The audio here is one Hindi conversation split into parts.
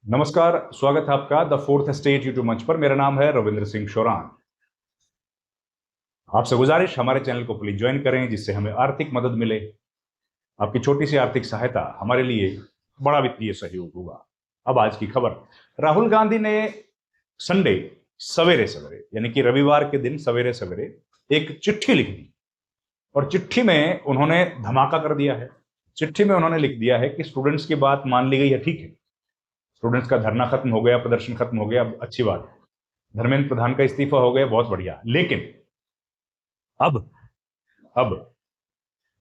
नमस्कार। स्वागत है आपका द फोर्थ स्टेज यूट्यूब मंच पर। मेरा नाम है रविंद्र सिंह शोरान। आपसे गुजारिश, हमारे चैनल को प्लीज ज्वाइन करें जिससे हमें आर्थिक मदद मिले। आपकी छोटी सी आर्थिक सहायता हमारे लिए बड़ा वित्तीय सहयोग होगा। अब आज की खबर। राहुल गांधी ने संडे सवेरे सवेरे यानी कि रविवार के दिन सवेरे सवेरे एक चिट्ठी लिख दी और चिट्ठी में उन्होंने धमाका कर दिया है। चिट्ठी में उन्होंने लिख दिया है कि स्टूडेंट्स की बात मान ली गई है, ठीक है, स्टूडेंट्स का धरना खत्म हो गया, प्रदर्शन खत्म हो गया, अच्छी बात है। धर्मेंद्र प्रधान का इस्तीफा हो गया, बहुत बढ़िया। लेकिन अब अब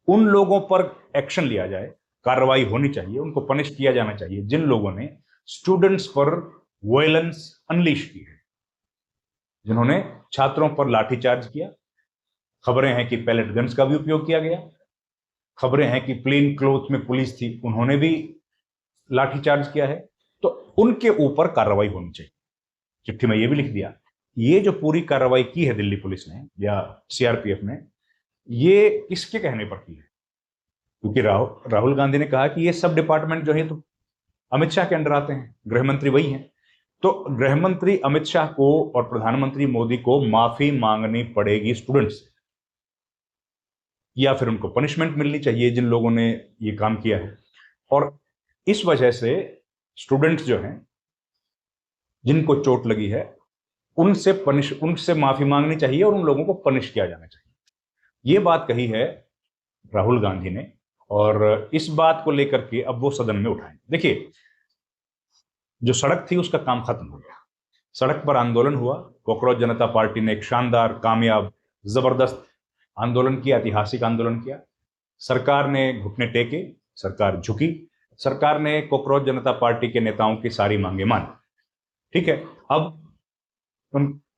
उन लोगों पर एक्शन लिया जाए, कार्रवाई होनी चाहिए, उनको पनिश किया जाना चाहिए जिन लोगों ने स्टूडेंट्स पर वायलेंस अनलीश की है, जिन्होंने छात्रों पर लाठीचार्ज किया। खबरें हैं कि पैलेट गन्स का भी उपयोग किया गया। खबरें हैं कि प्लेन क्लोथ में पुलिस थी, उन्होंने भी लाठीचार्ज किया है। तो उनके ऊपर कार्रवाई होनी चाहिए। चिट्ठी में यह भी लिख दिया, ये जो पूरी कार्रवाई की है दिल्ली पुलिस ने या सीआरपीएफ ने, ये किसके कहने पर की है? क्योंकि राहुल गांधी ने कहा कि ये सब डिपार्टमेंट जो है तो अमित शाह के अंडर आते हैं, गृह मंत्री वही हैं। तो गृह मंत्री अमित शाह को और प्रधानमंत्री मोदी को माफी मांगनी पड़ेगी स्टूडेंट्स से, या फिर उनको पनिशमेंट मिलनी चाहिए जिन लोगों ने ये काम किया है। और इस वजह से स्टूडेंट्स जो हैं, जिनको चोट लगी है, उनसे माफी मांगनी चाहिए और उन लोगों को पनिश किया जाना चाहिए। ये बात कही है राहुल गांधी ने और इस बात को लेकर के अब वो सदन में उठाएं। देखिए, जो सड़क थी उसका काम खत्म हो गया। सड़क पर आंदोलन हुआ। कॉकरोच जनता पार्टी ने एक शानदार, कामयाब, जबरदस्त आंदोलन किया, ऐतिहासिक आंदोलन किया। सरकार ने घुटने टेके, सरकार झुकी। सरकार ने कॉकरोच जनता पार्टी के नेताओं की सारी मांगे मानी, ठीक है।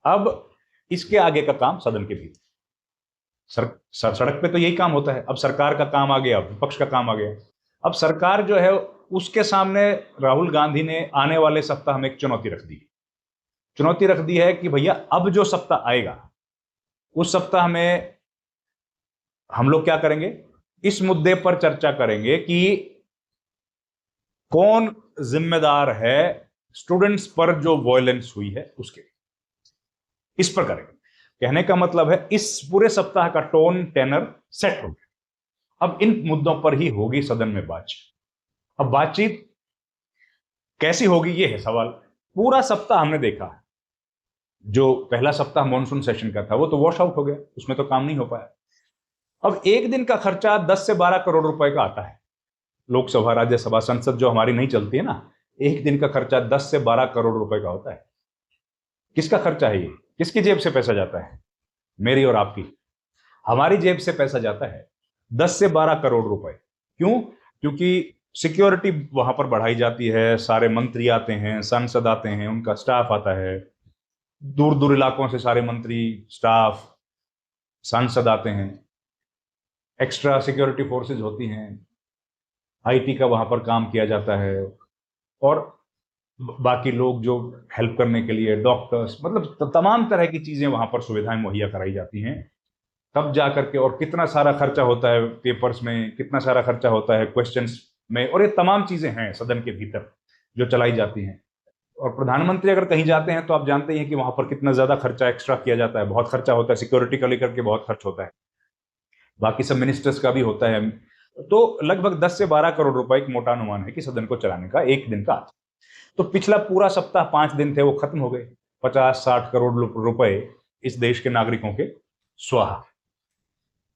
अब इसके आगे का काम सदन के भीतर। सड़क पे तो यही काम होता है। अब सरकार का काम आ गया, विपक्ष का काम आ गया। अब सरकार जो है उसके सामने राहुल गांधी ने आने वाले सप्ताह में एक चुनौती रख दी। चुनौती रख दी है कि भैया, अब जो सप्ताह आएगा उस सप्ताह में हम लोग क्या करेंगे, इस मुद्दे पर चर्चा करेंगे कि कौन जिम्मेदार है स्टूडेंट्स पर जो वायलेंस हुई है उसके। इस पर करेंगे। कहने का मतलब है इस पूरे सप्ताह का टोन टेनर सेट हो गया। अब इन मुद्दों पर ही होगी सदन में बातचीत। अब बातचीत कैसी होगी ये है सवाल। पूरा सप्ताह हमने देखा है, जो पहला सप्ताह मॉनसून सेशन का था वो तो वॉश आउट हो गया, उसमें तो काम नहीं हो पाया। अब एक दिन का खर्चा 10 से 12 करोड़ रुपए का आता है। लोकसभा, राज्यसभा, संसद जो हमारी नहीं चलती है ना, एक दिन का खर्चा 10 से 12 करोड़ रुपए का होता है। किसका खर्चा है ये? किसकी जेब से पैसा जाता है? मेरी और आपकी। हमारी जेब से पैसा जाता है 10 से 12 करोड़ रुपए। क्यों? क्योंकि सिक्योरिटी वहां पर बढ़ाई जाती है, सारे मंत्री आते हैं, सांसद आते हैं, उनका स्टाफ आता है, दूर दूर इलाकों से सारे मंत्री, स्टाफ, सांसद आते हैं, एक्स्ट्रा सिक्योरिटी फोर्सेज होती हैं, आईटी का वहां पर काम किया जाता है, और बाकी लोग जो हेल्प करने के लिए, डॉक्टर्स, मतलब तमाम तरह की चीजें वहां पर सुविधाएं मुहैया कराई जाती हैं। तब जाकर के, और कितना सारा खर्चा होता है पेपर्स में, कितना सारा खर्चा होता है क्वेश्चंस में, और ये तमाम चीजें हैं सदन के भीतर जो चलाई जाती हैं। और प्रधानमंत्री अगर कहीं जाते हैं तो आप जानते हैं कि वहां पर कितना ज्यादा खर्चा एक्स्ट्रा किया जाता है, बहुत खर्चा होता है, सिक्योरिटी को लेकर के बहुत खर्च होता है, बाकी सब मिनिस्टर्स का भी होता है। तो लगभग 10 से 12 करोड़ रुपए एक मोटा अनुमान है कि सदन को चलाने का एक दिन का। तो पिछला पूरा सप्ताह, 5 दिन थे, वो खत्म हो गए। 50-60 करोड़ रुपए इस देश के नागरिकों के स्वाहा।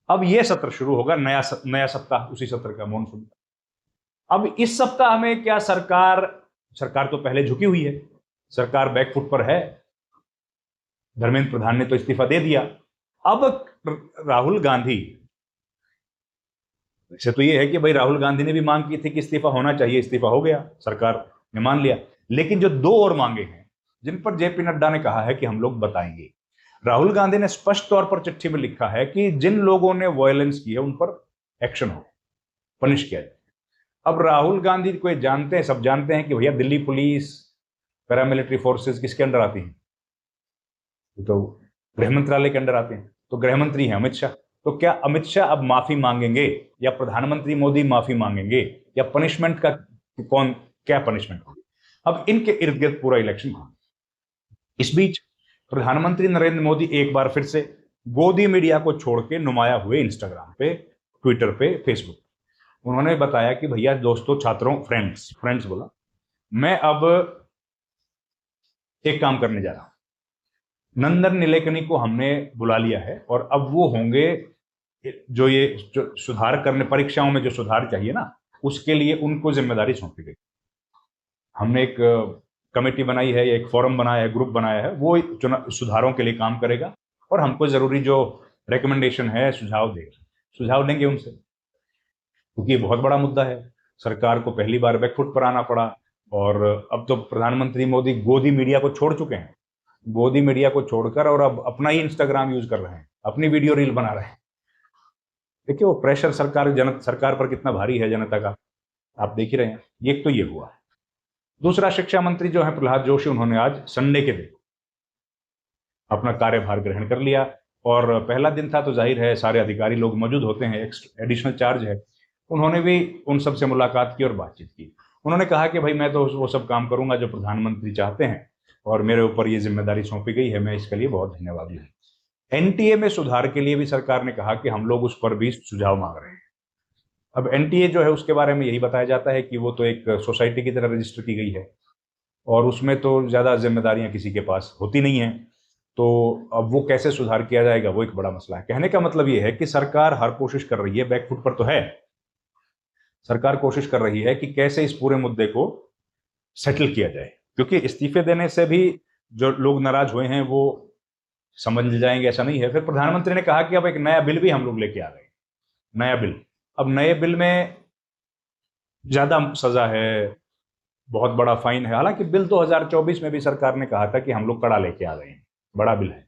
अब यह सत्र शुरू होगा, नया सप्ताह, उसी सत्र का, मॉनसून। अब इस सप्ताह में क्या सरकार तो पहले झुकी हुई है, सरकार बैकफुट पर है। धर्मेंद्र प्रधान ने तो इस्तीफा दे दिया। अब राहुल गांधी, वैसे तो यह है कि भाई राहुल गांधी ने भी मांग की थी कि इस्तीफा होना चाहिए, इस्तीफा हो गया, सरकार ने मान लिया। लेकिन जो दो और मांगे हैं जिन पर जेपी नड्डा ने कहा है कि हम लोग बताएंगे, राहुल गांधी ने स्पष्ट तौर पर चिट्ठी में लिखा है कि जिन लोगों ने वायलेंस की है उन पर एक्शन हो, पनिश किया जाए। अब राहुल गांधी को जानते हैं, सब जानते हैं कि भैया दिल्ली पुलिस, पैरामिलिट्री फोर्सेस किसके अंडर आती हैं? तो गृह मंत्रालय के अंडर आते हैं। तो गृह मंत्री हैं अमित शाह। तो क्या अमित शाह अब माफी मांगेंगे, या प्रधानमंत्री मोदी माफी मांगेंगे, या पनिशमेंट का क्या पनिशमेंट होगी? अब इनके इर्द गिर्द पूरा इलेक्शन हुआ। इस बीच प्रधानमंत्री नरेंद्र मोदी एक बार फिर से गोदी मीडिया को छोड़ के नुमाया हुए इंस्टाग्राम पे, ट्विटर पे, फेसबुक। उन्होंने बताया कि भैया, दोस्तों, छात्रों, फ्रेंड्स बोला, मैं अब एक काम करने जा रहा हूं। नंदन नीलेकनी को हमने बुला लिया है और अब वो होंगे जो सुधार करने, परीक्षाओं में जो सुधार चाहिए ना, उसके लिए उनको जिम्मेदारी सौंपी गई। हमने एक कमेटी बनाई है, एक फोरम बनाया है, ग्रुप बनाया है, वो सुधारों के लिए काम करेगा और हमको जरूरी जो रिकमेंडेशन है, सुझाव देंगे उनसे, क्योंकि ये बहुत बड़ा मुद्दा है। सरकार को पहली बार बैकफुट पर आना पड़ा और अब तो प्रधानमंत्री मोदी गोदी मीडिया को छोड़ चुके हैं। गोदी मीडिया को छोड़कर और अब अपना ही इंस्टाग्राम यूज कर रहे हैं, अपनी वीडियो रील बना रहे हैं। देखिए वो प्रेशर सरकार पर कितना भारी है जनता का, आप देख ही रहे हैं। एक तो ये हुआ। दूसरा, शिक्षा मंत्री जो है प्रहलाद जोशी, उन्होंने आज संडे के दिन अपना कार्यभार ग्रहण कर लिया और पहला दिन था तो जाहिर है सारे अधिकारी लोग मौजूद होते हैं, एडिशनल चार्ज है। उन्होंने भी उन सब से मुलाकात की और बातचीत की। उन्होंने कहा कि भाई, मैं तो वो सब काम करूंगा जो प्रधानमंत्री चाहते हैं और मेरे ऊपर ये जिम्मेदारी सौंपी गई है, मैं इसके लिए बहुत धन्यवादी हूँ। एनटीए में सुधार के लिए भी सरकार ने कहा कि हम लोग उस पर भी सुझाव मांग रहे हैं। अब एनटीए जो है उसके बारे में यही बताया जाता है कि वो तो एक सोसाइटी की तरह रजिस्टर की गई है और उसमें तो ज़्यादा जिम्मेदारियां किसी के पास होती नहीं हैं। तो अब वो कैसे सुधार किया जाएगा, वो एक बड़ा मसला है। कहने का मतलब ये है कि सरकार हर कोशिश कर रही है, बैकफुट पर तो है, सरकार कोशिश कर रही है कि कैसे इस पूरे मुद्दे को सेटल किया जाए, क्योंकि इस्तीफे देने से भी जो लोग नाराज हुए हैं वो समझ जाएंगे, ऐसा नहीं है। फिर प्रधानमंत्री ने कहा कि अब एक नया बिल भी हम लोग लेके आ गए, नया बिल। अब नए बिल में ज्यादा सजा है, बहुत बड़ा फाइन है। हालांकि बिल 2024 में भी सरकार ने कहा था कि हम लोग कड़ा लेके आ गए हैं, बड़ा बिल है।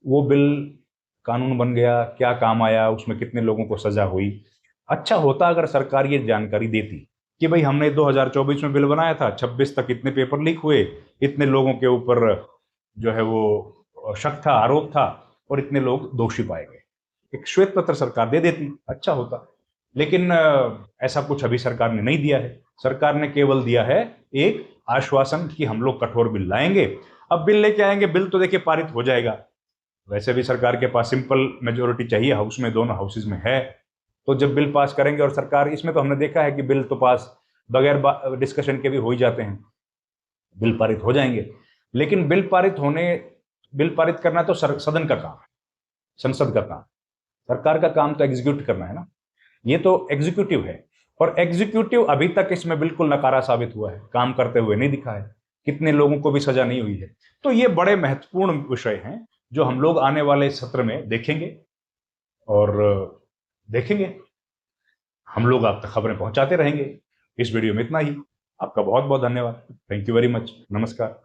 वो बिल कानून बन गया, क्या काम आया, उसमें कितने लोगों को सजा हुई। अच्छा होता अगर सरकार ये जानकारी देती कि भाई हमने 2024 में बिल बनाया था, 26 तक इतने पेपर लीक हुए, इतने लोगों के ऊपर जो है वो शक था, आरोप था और इतने लोग दोषी पाए गए। एक श्वेत पत्र सरकार दे देती, अच्छा होता। लेकिन ऐसा कुछ अभी सरकार ने नहीं दिया है। सरकार ने केवल दिया है एक आश्वासन कि हम लोग कठोर बिल लाएंगे। अब बिल लेके आएंगे, बिल तो देखिए पारित हो जाएगा। वैसे भी सरकार के पास सिंपल मेजोरिटी चाहिए, हाउस में, दोनों हाउसेज में है। तो जब बिल पास करेंगे, और सरकार, इसमें तो हमने देखा है कि बिल तो पास बगैर डिस्कशन के भी हो ही जाते हैं, बिल पारित हो जाएंगे। लेकिन बिल पारित करना तो सदन का काम है, संसद का काम। सरकार का काम तो एग्जीक्यूट करना है ना, ये तो एग्जीक्यूटिव है। और एग्जीक्यूटिव अभी तक इसमें बिल्कुल नकारा साबित हुआ है, काम करते हुए नहीं दिखा है, कितने लोगों को भी सजा नहीं हुई है। तो ये बड़े महत्वपूर्ण विषय हैं जो हम लोग आने वाले सत्र में देखेंगे और देखेंगे। हम लोग आप तक खबरें पहुंचाते रहेंगे। इस वीडियो में इतना ही। आपका बहुत बहुत धन्यवाद। Thank you very much. नमस्कार।